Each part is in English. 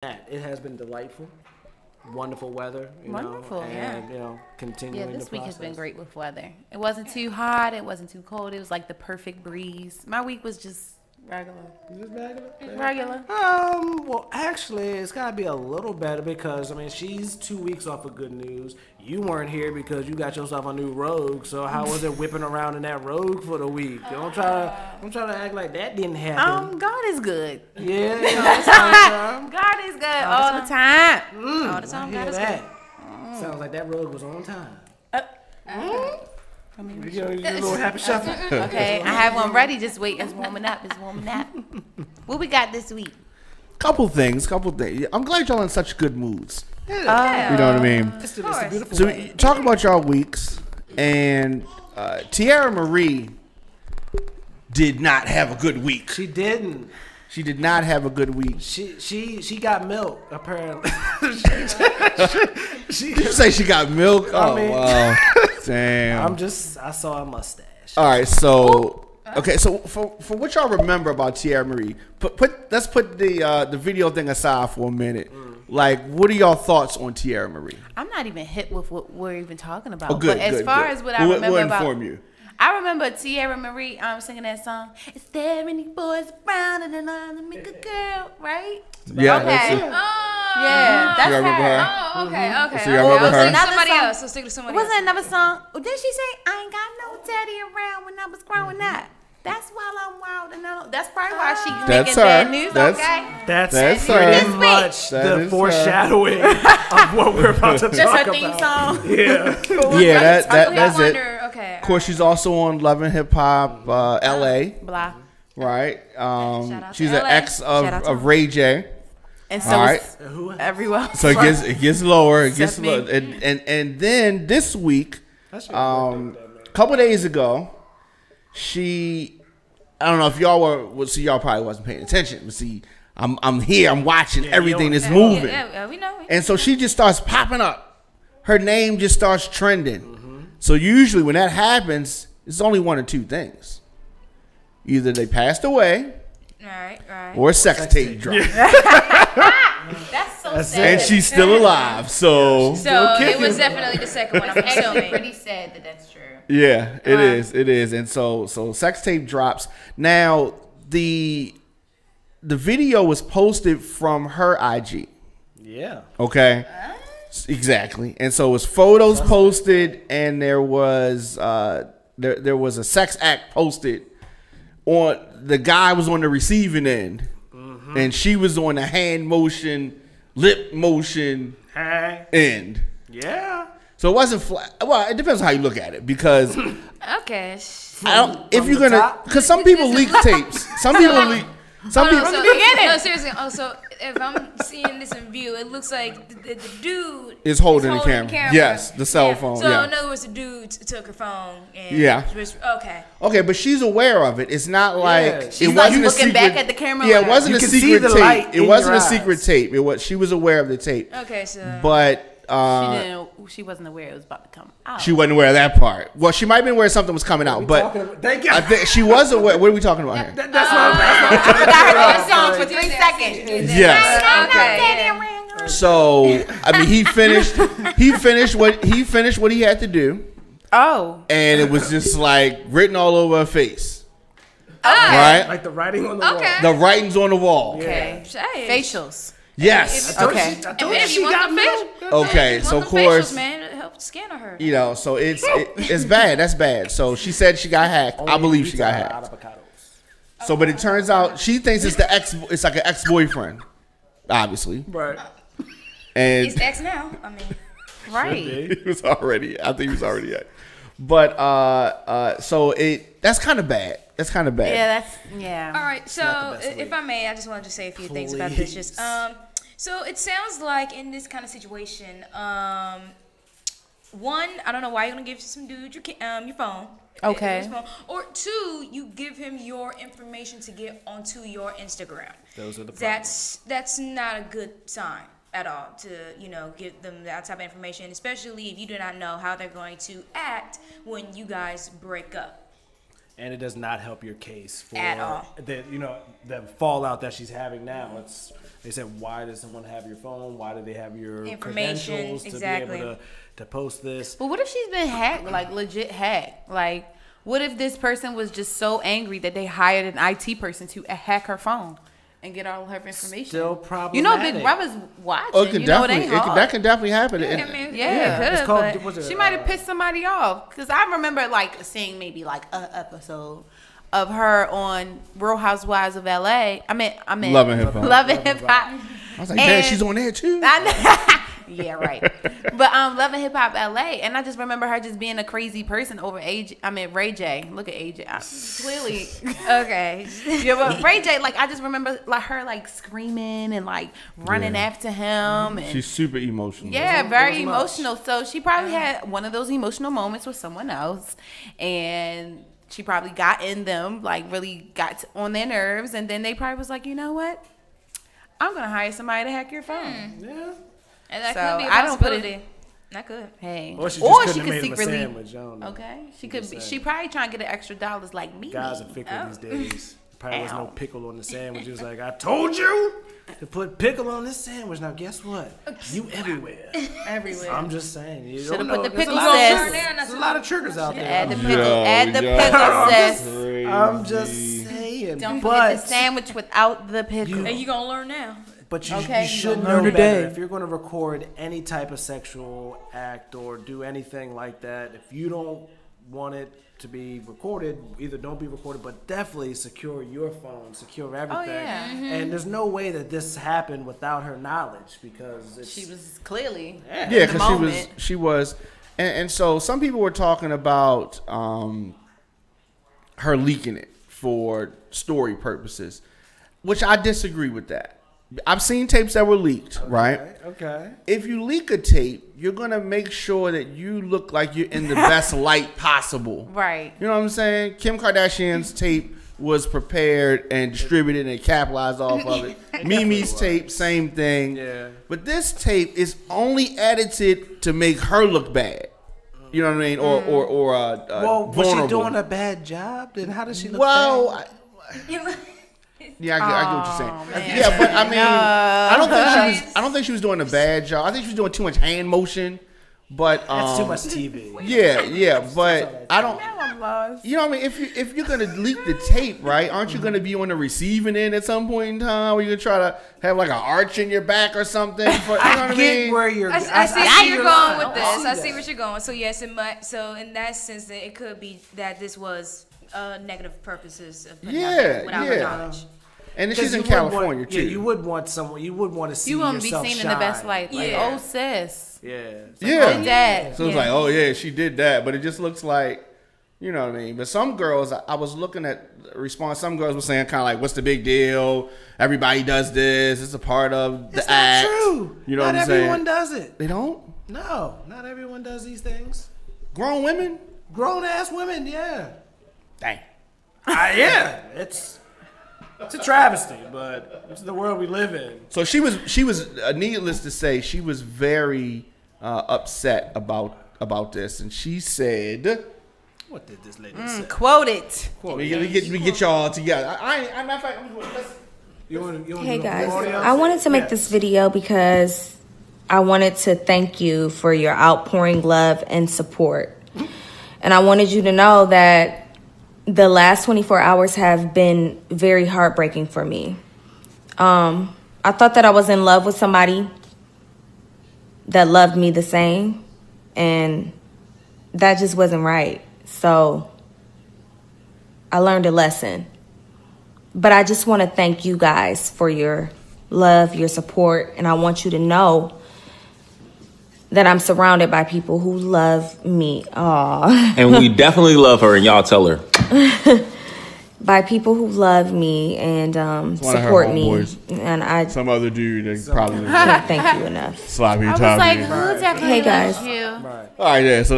It has been delightful. Wonderful weather, Wonderful, and continuing. Yeah, this the week process. has been great with weather. It wasn't too hot, it wasn't too cold. It was like the perfect breeze. My week was just regular. Is this regular? Regular. Well, actually, it's gotta be a little better because she's 2 weeks off of good news. You weren't here because you got yourself a new Rogue. So how was it whipping around in that Rogue for the week? Don't try to act like that didn't happen. God is good. Yeah, God is good all the time. All the time, God is that. good. Sounds like that Rogue was on time. You get a little happy shuffle. Okay, I have one ready. Just wait. It's warming up. What we got this week? Couple things. I'm glad y'all in such good moods. Yeah. You know what I mean? It's a beautiful So way. talk about y'all weeks, and Teairra Marie did not have a good week. She didn't. She did not have a good week. She got milk apparently. Did you say she got milk? Oh, wow. Damn. I saw a mustache. All right, so okay, so for what y'all remember about Teairra Marie, let's put the video thing aside for a minute. Like, what are y'all thoughts on Teairra Marie? I'm not even hit with what we're even talking about. Oh, good, but as good, far good. as what I remember we'll about, inform you. I remember Teairra Marie singing that song. Is there any boys around and I make a girl, right? Yeah, okay. that's it. Yeah, that's You remember her? Oh, okay. So you remember her? Somebody else. So stick to somebody else. Wasn't another song? Didn't she say, I ain't got no daddy around when I was growing up? That's why I'm wild and I don't. That's probably why she's That's making her. bad news, That's- okay? That's her. pretty This much That the is foreshadowing of what we're about to Just talk her theme about. song. Yeah. Yeah, I that's it. wonder, okay. Of course, she's also on Love and Hip Hop LA, Blah. right? Shout out She's to an LA. ex Shout out to of Ray J. And so All right. is everyone. So it gets lower. It gets Except lower. me. And then this week, a couple days ago, I don't know if y'all y'all probably wasn't paying attention, but see, I'm here, I'm watching everything that's moving. Yeah, we know. And so she just starts popping up. Her name just starts trending. So usually when that happens, it's only one or two things. Either they passed away Right. or a sex tape dropped. That's so That's sad. And she's still alive. So So it was definitely the second one. I'm Actually assuming. pretty sad that's true. yeah, it is. And so sex tape drops. Now the video was posted from her IG. Yeah. Okay. Exactly. And so it was photos posted, and there was there was a sex act posted on the guy was on the receiving end, and she was on the hand motion, lip motion end. Yeah. So it wasn't flat. Well, it depends on how you look at it, because Okay. I don't. If From you're the gonna, top? because some people leak tapes. Some people leak. Some people. No, seriously. So if I'm seeing this in view, it looks like the dude Is holding the camera. Yes, the cell phone, So yeah. in other words, the dude took her phone. And Yeah. Okay. Okay, but she's aware of it. It's not like She's it like wasn't a looking secret. back at the camera Yeah, like- it wasn't You a can see secret the tape. light It in wasn't your a secret eyes. tape. It was. She was aware of the tape, Okay. So. but She wasn't aware it was about to come out. she wasn't aware of that part. Well, she might have been aware something was coming out, but Thank you. I think she was aware. What are we talking about here? That's what I forgot her song for 3 seconds. Yes. Okay. So I mean, he finished. He finished what he had to do, Oh. and it was just like written all over her face. Right? Like the writing on the wall. Okay. The writing's on the wall. Okay. Hey. Facials. Yes. Okay. I And told if she you got want the milk. fish, Okay, so of course, man, it helped scan her. you know, so it's bad. That's bad. So she said she got hacked. I believe she got hacked. So, but it turns out she thinks it's it's like an ex-boyfriend, obviously. Right. And He's ex now. I mean, Right. he was already. I think he was already hacked. But so that's kind of bad. That's kind of bad. Yeah. all right. So not the best if I may, I just wanted to say a few things about this. Just so it sounds like in this kind of situation, one, I don't know why you're gonna give some dude your phone. Okay. His phone. Or two, you give him your information to get onto your Instagram. Those are the That's not a good sign at all to give them that type of information, especially if you do not know how they're going to act when you guys break up. And it does not help your case for At all. the fallout that she's having now. They said, why does someone have your phone? Why do they have your Information, credentials to exactly. be able to post this? But what if she's been hacked, like legit hacked? Like, what if this person was just so angry that they hired an IT person to hack her phone and get all of her information? Still problematic. You know, Big Brother's watching. Oh, it could you know, it definitely, ain't hard. that can definitely happen. I mean, Yeah, it's it called- could, what's but it, she might have pissed somebody off. Because I remember, like, seeing maybe, like, a episode of her on Real Housewives of L.A. I mean, Love and Hip Hop. Love and Hip Hop. I was like, damn, she's on there too. Yeah, right. But Love and Hip Hop LA, and I just remember her just being a crazy person over Ray J. Look at AJ. Clearly, Okay. yeah, but Ray J, like I just remember like her like screaming and like running after him, and She's super emotional. yeah, very It was emotional. So she probably had one of those emotional moments with someone else, and she probably got in them, like really got on their nerves, and then they probably was like, you know what? I'm gonna hire somebody to hack your phone. Yeah. And that So, could be a I don't put it- possibility. That could. Hey, Or she just couldn't have made him a secretly. sandwich. I don't know. Okay, she I'm could just be. saying. She probably trying to get an extra dollars like me. Guys are fickle these days. Probably was no Ow. pickle on the sandwich. He was like, I told you to put pickle on this sandwich. Now guess what? You everywhere. everywhere. I'm just saying. You Shoulda don't put know. the There's a pickle lot of says- triggers- There's a lot of triggers out there. Add the I'm pickle. Yo, Add the yo. pickle. Says. I'm just saying. Don't but forget the sandwich without the pickle. And you gonna learn now. But you, Okay, you should you know learn better. today. If you're going to record any type of sexual act or do anything like that, if you don't want it to be recorded, either don't be recorded, but definitely secure your phone, secure everything. yeah. And there's no way that this happened without her knowledge because it's, She was clearly. Yeah, in the because she was, and so some people were talking about her leaking it for story purposes, which I disagree with that. I've seen tapes that were leaked, right? Okay. If you leak a tape, you're gonna make sure that you look like you're in the best light possible. Right. You know what I'm saying? Kim Kardashian's tape was prepared and distributed and capitalized off of it. Mimi's tape, same thing. Yeah. But this tape is only edited to make her look bad. You know what I mean? Or Well, was vulnerable. she doing a bad job? Then how does she look Well, bad? yeah, I get what you're saying. man. Yeah, but I mean, I don't think she was doing a bad job. I think she was doing too much hand motion. But That's too much TV. Yeah, but I don't. Now I'm lost. You know what I mean? If you're gonna leak the tape, right? Aren't you gonna be on the receiving end at some point in time? Where you gonna try to have like an arch in your back or something? For, you know what I Get mean? where you're. I see where you're going with I this. see I see that. where you're going. So yes, it might. So in that sense, that it could be that this was negative purposes of putting out there without her knowledge. And Because she's in you would California want, too. Yeah, you would want someone. You would want to see You won't be yourself seen shine. in the best light. Like, Yeah. oh, sis. Yeah. It's Yeah. Did that. So it's Yeah. like, oh yeah, she did that, but it just looks like, you know what I mean. But some girls, I was looking at the response. Some girls were saying kind of like, "What's the big deal? Everybody does this. It's a part of the It's act." not true. You know not what I'm saying? everyone does it. They don't. No, not everyone does these things. Grown women. Grown ass women, yeah. Dang. Yeah, it's a travesty, but it's the world we live in. So she was needless to say, she was very upset about this, and she said, What did this lady say? Quote it. "We get y'all together." Matter of fact, You wanna Hey do guys, audio? I wanted to make Yes. this video because I wanted to thank you for your outpouring love and support. And I wanted you to know that the last 24 hours have been very heartbreaking for me. I thought that I was in love with somebody that loved me the same, and that just wasn't right. So I learned a lesson. But I just want to thank you guys for your love, your support, and I want you to know that I'm surrounded by people who love me. Aww. And we definitely love her, and y'all tell her. By people who love me and one of her support me. homeboys. And I some other dude that probably can't thank you enough. sloppy I was Tommy. like, who definitely Hey, guys. loves you? All right, yeah. So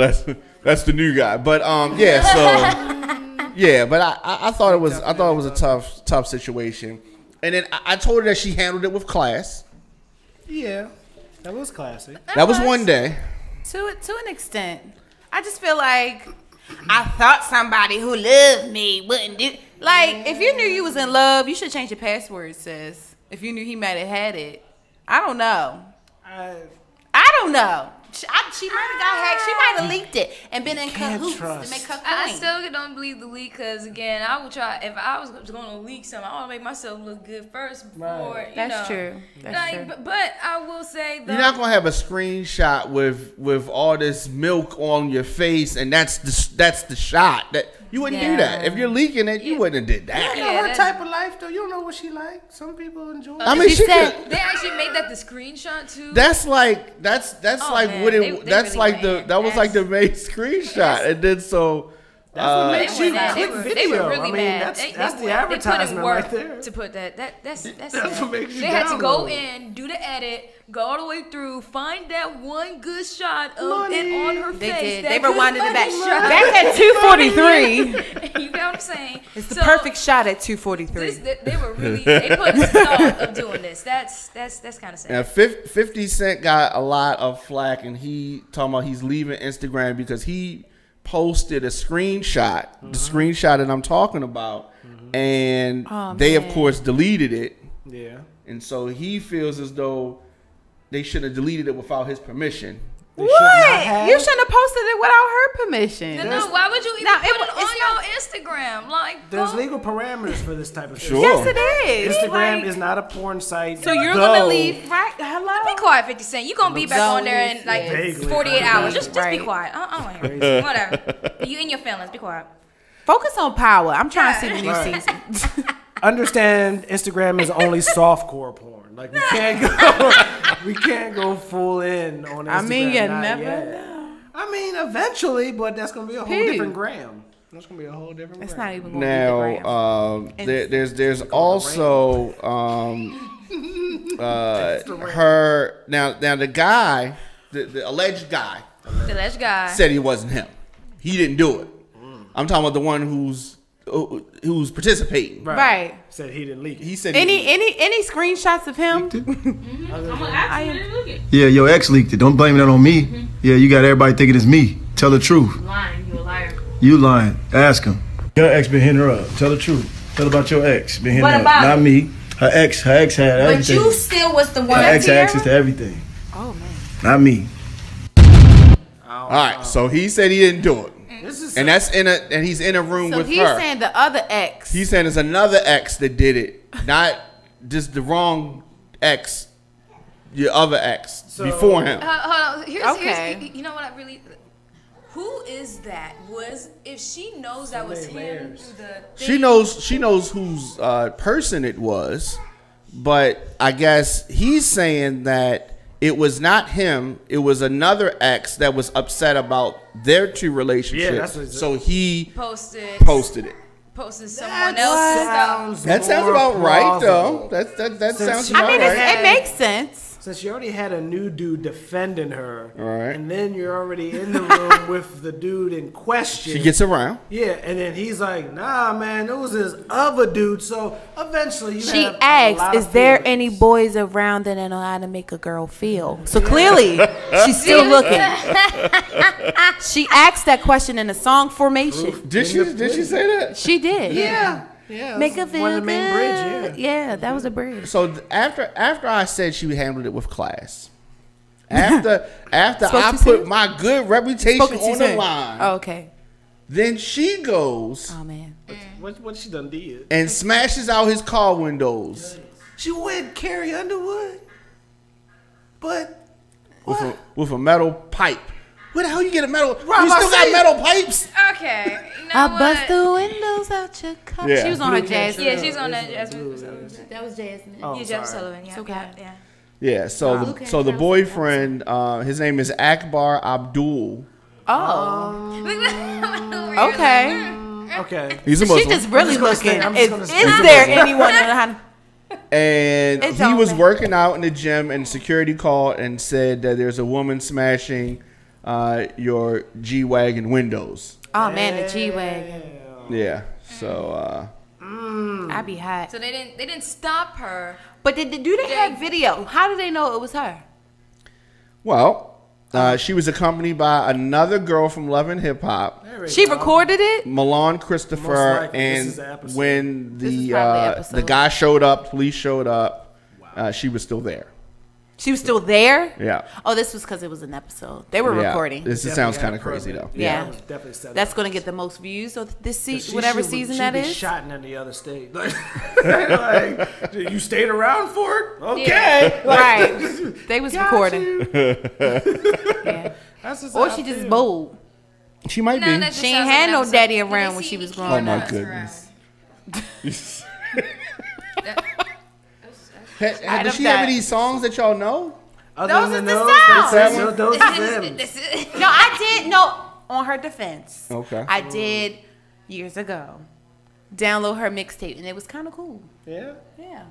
that's the new guy, but yeah. So yeah, but I thought it was a tough situation, and then I told her that she handled it with class. Yeah, that was classy. That was one day. To an extent. I just feel like I thought somebody who loved me wouldn't do. Like, if you knew you was in love, you should change your password, sis. If you knew he might have had it. I don't know. I don't know. She might have got hacked. She might have leaked it and been in cahoots to make her I coin. still don't believe the leak because, again, I would try. If I was going to leak something, I want to make myself look good first before, That's true. That's true. But I will say, though. You're not going to have a screenshot with all this milk on your face, and that's the shot. That you wouldn't do that. If you're leaking it, you wouldn't have did that. You know her type of life, though. You don't know what she like. Some people enjoy it. I mean, she said they actually made that the screenshot too. That's like that was like the main screenshot, and then so. That's what makes you click video. They were really I mean, mad. That's the advertisement right there. To put that. That's what makes you They had to go download. in, do the edit, go all the way through, find that one good shot of it on her They face. did. They rewinded it back. Shot. Back at 2:43. You know what I'm saying? It's the perfect shot at 2:43. They were really. They put thought of doing this. That's kind of sad. Now, 50 Cent got a lot of flack, and he talking about he's leaving Instagram because he posted a screenshot, the screenshot that I'm talking about, and they of course deleted it. Yeah. And so he feels as though they should have deleted it without his permission. What? You shouldn't have posted it without her permission. No, why would you even put it on your Instagram? Like, there's legal parameters for this type of shit. Sure. Yes, it is. Instagram is not a porn site. So you're gonna leave, right? Hello. Be quiet, 50 Cent. You're gonna be back on there in like Vaguely. 48 hours. Just Right. be quiet. I don't want to hear it. Whatever. You in your feelings. Be quiet. Focus on power. I'm trying to see the new season. Understand, Instagram is only softcore porn. Like we can't go full in on Instagram. I mean, you not never yet. know. I mean, eventually, but that's gonna be a whole different gram. That's gonna be a whole different. It's gram. not even gonna be the gram. There's also her now the guy, the alleged guy, The alleged guy said he wasn't him. He didn't do it. I'm talking about the one who's participating. Right. Said he didn't leak it. He said Any screenshots of him? Yeah, your ex leaked it. Don't blame that on me. Yeah, you got everybody thinking it's me. Tell the truth. Lying, you a liar. You lying. Ask him. Your ex been hitting her up. Tell the truth. Tell about your ex. Been hitting What her up. about Not it? me. Her ex had But everything. you still was the one. Her ex had Teairra? access to everything. Oh man. Not me. All right, so he said he didn't do it, and he's in a room So with he's her. saying the other ex. He's saying it's another ex that did it, not just the wrong ex, your other ex before him. hold on. Okay. Here's, you know what I really. Who is that? If she knows that was him through the thing, She knows whose person it was, but I guess he's saying that it was not him. It was another ex that was upset about their two relationships. Yeah, that's what so he posted it. Posted someone else's stuff. That sounds about right, though. That sounds about I mean, right. it makes sense. Since you already had a new dude defending her, Right. and then you're already in the room with the dude in question. She gets around. Yeah, and then he's like, nah, man, it was this other dude. So eventually you She have a lot asked, of "Is there feelings. any boys around that know how to make a girl feel?" So clearly, she's still looking. She asked that question in a song formation. Did she say that? She did. Yeah. Make her feel one of the main good. bridge, Yeah, that was a bridge. So after I said she handled it with class, after I put my good reputation on the line, Oh, okay. then she goes Oh man. What she done did? and smashes out his car windows She would carry Underwood, but with a metal pipe. Where the hell you get a metal? Right, You I still see got it. metal pipes? Okay. You know I what? bust the windows out your car. Yeah. She was on her jazz. Yeah, she's on that Jasmine. That was Jasmine. Oh, Yeah, Jeff sorry. Sullivan. Yeah, okay. yeah. Yeah. So Okay, so the that was boyfriend, his name is Akbar Abdul. Oh. Okay. okay. He's a She Muslim. just really I'm just gonna looking. stay- I'm just Is gonna stay- there anyone that know how to? And It's he all was bad. working out in the gym, and security called and said that there's a woman smashing your G-Wagon windows. Oh man, the G-Wagon. Yeah. So I'd be hot. So they didn't stop her. But do they have video? How do they know it was her? she was accompanied by another girl from Love and Hip Hop, She recorded it. Milan Most Christopher, likely, this and is the episode. when This is the probably the episode. the guy showed up, police showed up. She was still there. She was still there? Yeah. Oh, this was because it was an episode. They were recording. This sounds kind of crazy, though. Yeah. Definitely that's going to get the most views of this season, whatever season that is. She'd be shot in the other state. Like, you stayed around for it? Okay. Yeah. Right. They was recording. Yeah. Or she just bold. She might be. She ain't had no daddy around when she was growing up. Oh, my goodness. Does she have any songs that y'all know? Those is the sounds. Those are them. No, I did. No, on her defense. Okay. I did years ago download her mixtape, and it was kind of cool. Yeah? Yeah.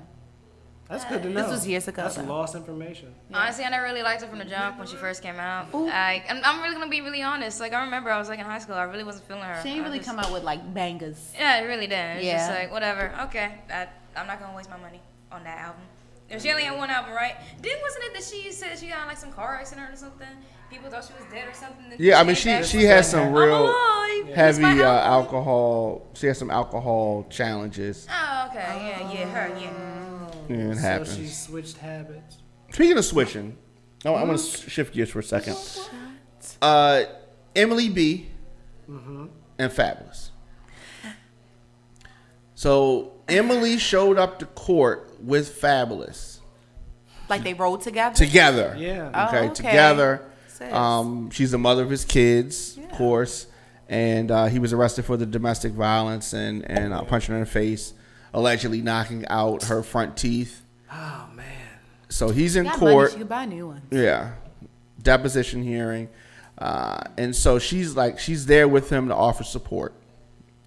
That's good to know. This was years ago. That's lost information. Yeah. Honestly, I never really liked her from the jump when she first came out. I'm really gonna be really honest. Like I remember I was like in high school. I really wasn't feeling her. She didn't really come out with like bangers. Yeah, it really did. It's Yeah. just like whatever. Okay, I'm not gonna waste my money on that album. She only had one album, right? Wasn't it that she said she got in like some car accident or something? People thought she was dead or something. Yeah, I mean she has some real heavy alcohol. She has some alcohol challenges. Oh, okay, her. Yeah, it happens. So she switched habits. Speaking of switching, I'm going to shift gears for a second. Emily B. And Fabolous. So Emily showed up to court with Fabolous. Like they rode together? Together. Yeah. Okay, okay. together. She's the mother of his kids, of course. And he was arrested for the domestic violence and punching her in the face, allegedly knocking out her front teeth. Oh, man. So he's in court. court. Money, she could buy new ones. Yeah. Deposition hearing. And so she's there with him to offer support.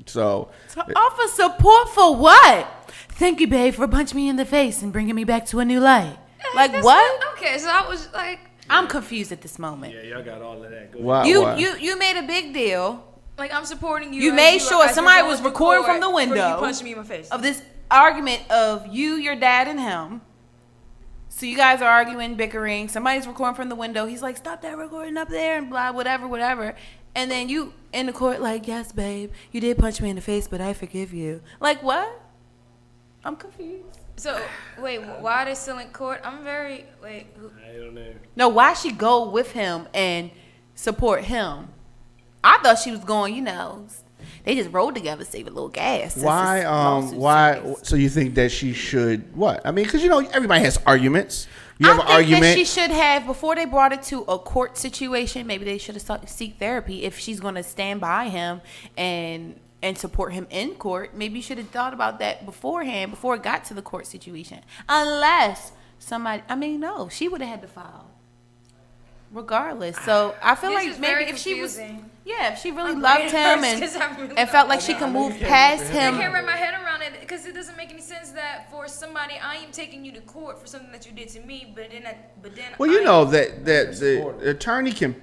So offer support for what? Thank you, babe, for punching me in the face and bringing me back to a new light. Like what? Okay, so I was like, I'm confused at this moment. Yeah, y'all got all of that. Wow, you made a big deal. Like I'm supporting you. You made sure somebody was recording from the window. You punched me in my face. Of this argument of you, your dad, and him. So you guys are arguing, bickering. Somebody's recording from the window. He's like, stop that recording up there and blah, whatever. And then you in the court like, yes, babe, you did punch me in the face, but I forgive you. Like what? I'm confused. So, wait, why are they still in court? I don't know. No, why she go with him and support him? I thought she was going, they just rode together, save a little gas. Why? So you think that she should what? I mean, because everybody has arguments. You have an I think argument. that she should have, before they brought it to a court situation, maybe they should have seek therapy. If she's going to stand by him and support him in court, maybe you should have thought about that beforehand, before it got to the court situation. Unless no, she would have had to file. Regardless. So I feel like maybe if she was, if she really loved him and felt like she could move past him. I can't wrap my head around it because it doesn't make any sense that for somebody, I am taking you to court for something that you did to me, but then that the attorney can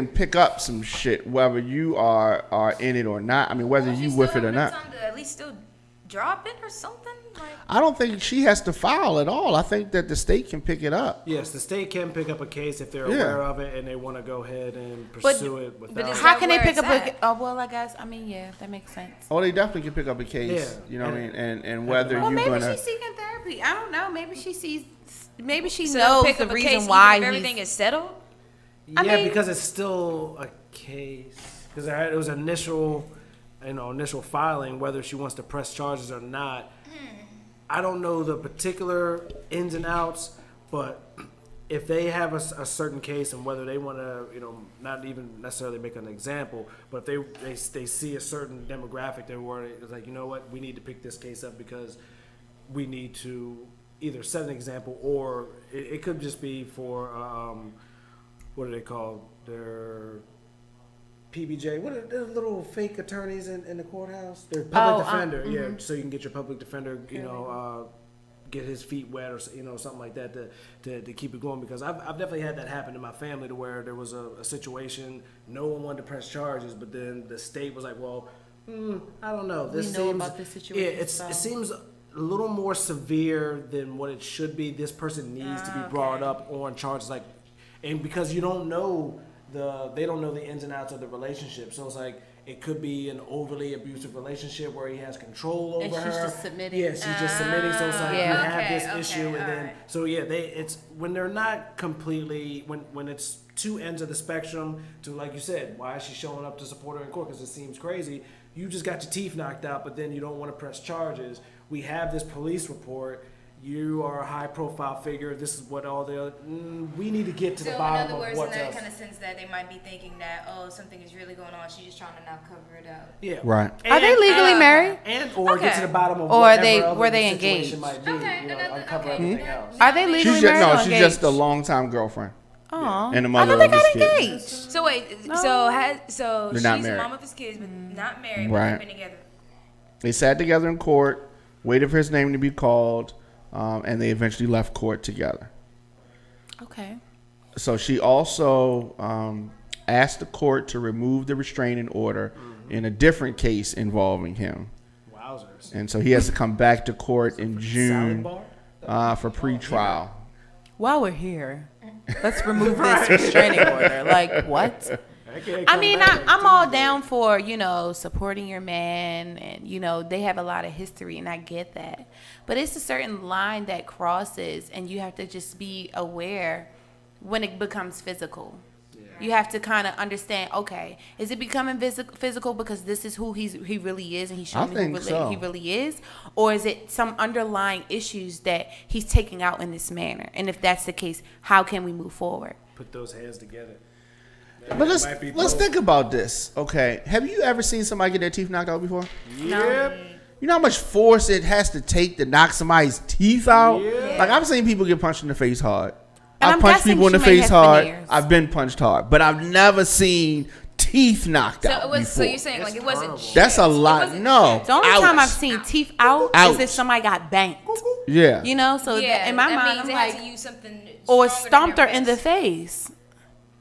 pick up some shit whether you are in it or not. I mean, whether you with it or not. Time to at least still drop it or something. I don't think she has to file at all. I think that the state can pick it up. Yes, the state can pick up a case if they're aware of it and they want to go ahead and pursue it. Without how can they pick up a case? Oh, well, I guess, that makes sense. Oh, they definitely can pick up a case. Yeah. What I mean? And whether you're maybe going to... she's seeking therapy. I don't know. Maybe she so knows pick the up a reason case why everything is settled? Because it's still a case. Because it was initial filing, whether she wants to press charges or not. I don't know the particular ins and outs, but if they have a certain case and whether they want to, not even necessarily make an example, but if they see a certain demographic, they're worried. It's like, you know what, we need to pick this case up because we need to either set an example or it could just be for, what do they call their PBJ? What are the little fake attorneys in the courthouse? They're public defender, so you can get your public defender, get his feet wet or something like that to keep it going. Because I've definitely had that happen in my family to where there was a situation, no one wanted to press charges, but then the state was like, well, I don't know. This seems about this situation. It seems a little more severe than what it should be. This person needs to be brought up on charges and because you don't know. They don't know the ins and outs of the relationship, so it's like It could be an overly abusive relationship where he has control over And she's her. just submitting. Yeah, she's just submitting. So it's like Yeah. you have this Okay, issue, and then alright. so yeah, it's when they're not completely when it's two ends of the spectrum. To like you said, why is she showing up to support her in court? Because it seems crazy. You just got your teeth knocked out, but then you don't want to press charges. We have this police report. You are a high-profile figure. This is what all the other. We need to get to the So in bottom other of words, in what's that else. kind of sense that they might be thinking that, oh, something is really going on. She's just trying to now cover it up. Yeah. Right. Are they legally married? And or get to the Okay. bottom of Or whatever they- other were they the situation engaged? Might be, Okay, you know, no, uncover okay. everything else. Are they legally She's married? just or she's just a engaged? longtime girlfriend. Aw. And the I mother thought they of his got kids. engaged. So wait, No. so They're she's not the married. mom of his kids, but not married, Right. but they've been together. They sat together in court, waited for his name to be called, and they eventually left court together. Okay. So she also asked the court to remove the restraining order in a different case involving him. Wowzers. And so he has to come back to court in Salad June bar? for pre-trial. While we're here, let's remove this restraining order. Like, what? I mean, I'm all down for, you know, supporting your man, and, you know, they have a lot of history, and I get that. But it's a certain line that crosses, and you have to just be aware when it becomes physical. You have to kind of understand, okay, is it becoming physical because this is who he really is, and he's showing me who he really is? Or is it some underlying issues that he's taking out in this manner? And if that's the case, how can we move forward? Put those hands together. But let's think about this. Okay, have you ever seen somebody get their teeth knocked out before? Yep. You know how much force it has to take to knock somebody's teeth out? Yeah. Like, I've seen people get punched in the face hard. And I've I'm punched guessing people in the she may face have hard. veneers. I've been punched hard, but I've never seen teeth knocked So out it was. before. So you're saying like it wasn't. horrible. chipped. That's a It lot. wasn't No. chipped. The only Ouch. time I've seen teeth out Ouch. is if somebody got banked. Yeah. You know, so Yeah, in my that mind, means I'm they like, had to use something or stronger than stomped her their in the fist. face,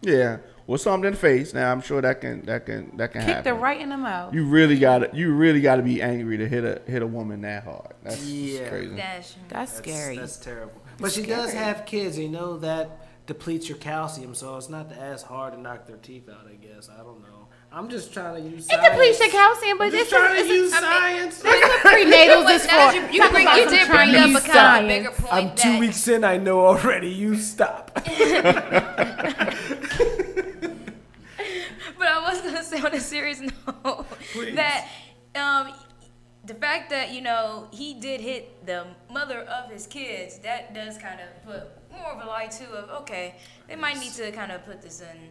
Yeah. Well, something in the face. Now I'm sure that can happen. kicked her right in the mouth. You really gotta be angry to hit a woman that hard. That's Yeah. crazy. That's scary. That's terrible. But she does have kids. You know that depletes your calcium, so it's not as hard to knock their teeth out. I guess I don't know. I'm just trying to use. It depletes your calcium, but I'm this just trying to use is science. prenatals is Now for. you Talk did about bring trying to up use a kind of bigger science. point. I'm 2 weeks in. I know already. You stop. But I was gonna say on a serious note Please. that the fact that he did hit the mother of his kids, that does kind of put more of a light too of okay, they might need to kind of put this in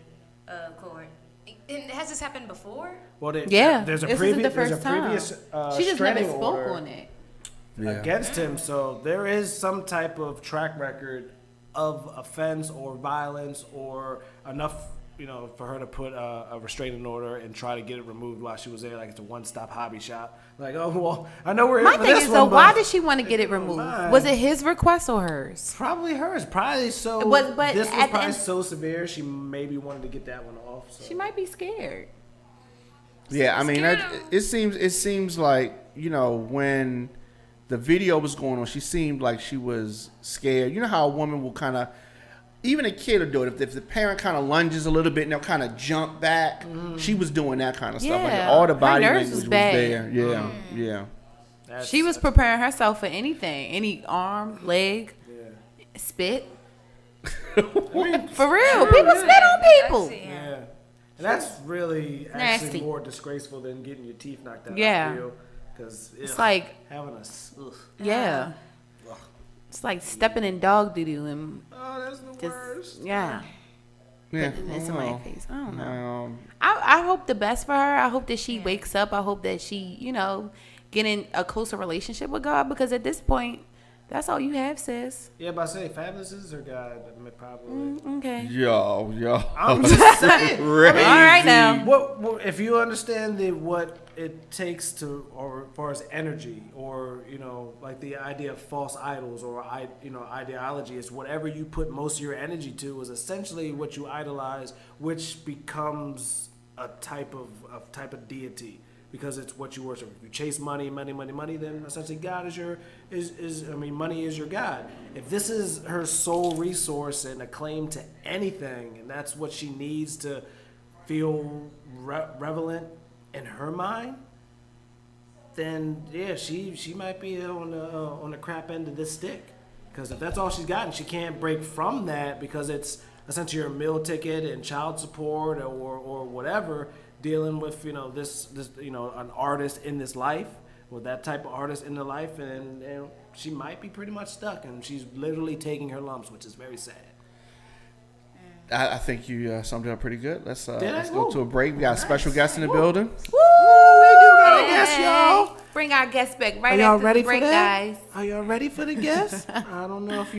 court. And has this happened before? Well, Yeah, there's a this isn't the previous. first There's a time. previous. She just never restraining spoke order on it. against him, so there is some type of track record of offense or violence or enough, for her to put a restraining order and try to get it removed while she was there. Like it's a one-stop hobby shop. Like, oh well, I know we're My in for thing this is, one, though, why but did she want to get it removed? mine. Was it his request or hers? probably hers. Probably so. But this at was the probably end- so severe. She maybe wanted to get that one off. So. She might be scared. Yeah, I mean, Scared it seems like when the video was going on, she seemed like she was scared. You know how a woman will kind of, even a kid will do it. If the parent kind of lunges a little bit and they'll kind of jump back, she was doing that kind of stuff. Like Yeah, all the her body nerves language was was bad. there. Yeah, yeah. That's- She was preparing herself for anything, any arm, leg, spit. For real, people spit on people. Yeah. And that's really actually Nasty. more disgraceful than getting your teeth knocked out. Yeah. I feel. Because It's like, having ugh. yeah, it's like stepping in dog doo doo and Oh, that's the just worst. yeah. Yeah, Putting it in somebody's face. I don't know. Um, I hope the best for her. I hope that she wakes up. I hope that she, get in a closer relationship with God, because at this point, that's all you have, sis. Yeah, but I say Fabolous is her God. Probably. Okay. yo. I'm just saying. All right now. What if you understand what it takes to, or as far as energy, or like the idea of false idols, or ideology is whatever you put most of your energy to is essentially what you idolize, which becomes a type of deity. Because it's what you worship. If you chase money, then essentially God money is your God. If this is her sole resource and a claim to anything, and that's what she needs to feel relevant in her mind, then yeah, she might be on the crap end of this stick. Because if that's all she's got and she can't break from that because it's essentially your meal ticket and child support or whatever, dealing with this an artist in this life, with that type of artist in the life, and she might be pretty much stuck, and she's literally taking her lumps, which is very sad. I think you summed it up pretty good. Let's go to a break. We got a special guest in the building. Woo! We do got a guest, y'all. Bring our guest back right Are y'all after ready the break, for that? guys. Are y'all ready for the guest? I don't know if you